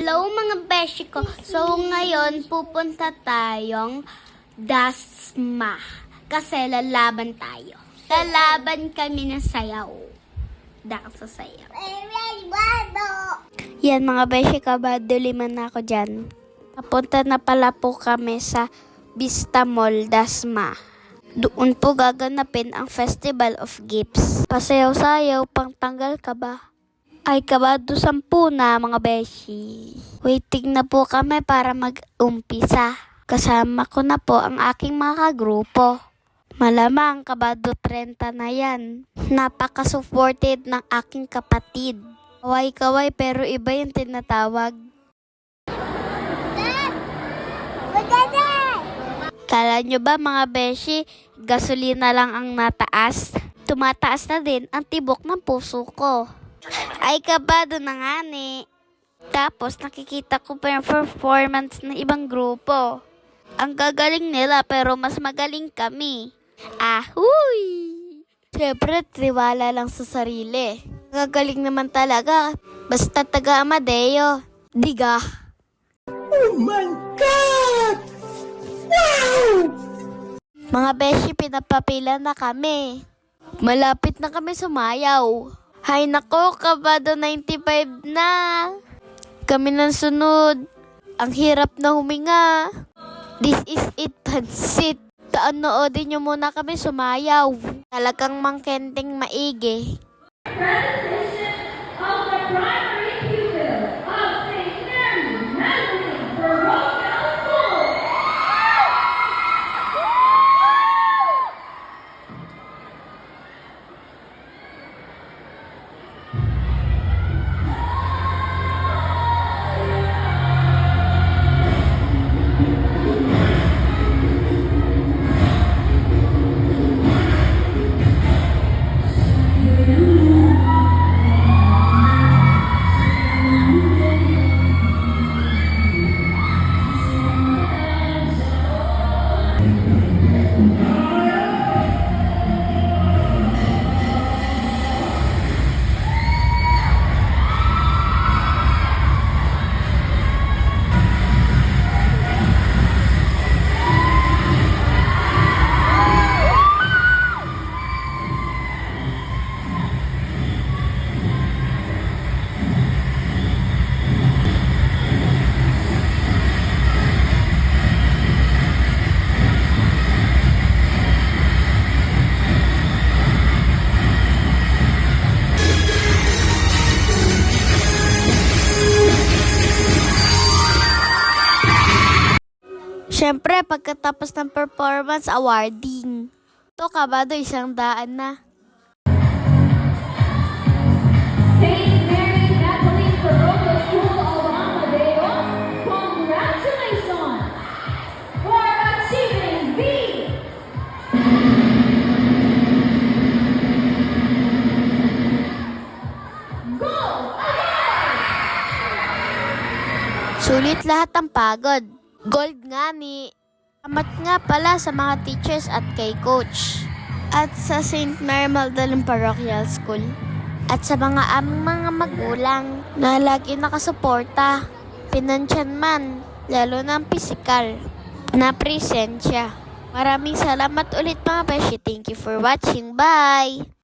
Hello mga beshi ko. So ngayon pupunta tayong Dasma. Kasi lalaban tayo. Lalaban kami ng sayaw. Dahil sa sayaw. Yan mga beshi ko, baduliman na ako dyan. Papunta na pala po kami sa Vista Mall, Dasma. Doon po gaganapin ang Festival of Gifts. Pasayaw-sayaw, pang tanggal ka ba? Ay, kabado 10 na mga beshi. Waiting na po kami para mag-umpisa. Kasama ko na po ang aking mga kagrupo. Malamang kabado 30 na yan. Napaka-supported ng aking kapatid. Kaway-kaway pero iba yung tinatawag. Kala nyo ba mga beshi, gasolina lang ang nataas? Tumataas na din ang tibok ng puso ko. Ay, kabado na nga ni. Tapos nakikita ko pa yung performance ng ibang grupo. Ang gagaling nila pero mas magaling kami. Ahuy! Siyempre, tiwala lang sa sarili. Gagaling naman talaga. Basta taga Amadeo. Diga. Oh my God! Wow! Mga beshi, pinapapila na kami. Malapit na kami sumayaw. Hay nako, kabado 95 na. Kami nang sunod. Ang hirap na huminga. This is it, pansit. Noodin nyo muna kami sumayaw. Talagang mangkenting maigi. Siyempre, pagkatapos ng performance awarding. Ito, kabado 100 na. St. Mary Catholic Parochial School of Amadeo, congratulations for achieving the Gold Award! Sulit lahat ang pagod. Gold nga ni. Salamat nga pala sa mga teachers at kay coach. At sa St. Mary Magdalene Parochial School. At sa mga aming mga magulang na lagi nakasuporta. Pinansyal man, lalo na ang pisikal na presensya. Maraming salamat ulit mga beshi. Thank you for watching. Bye!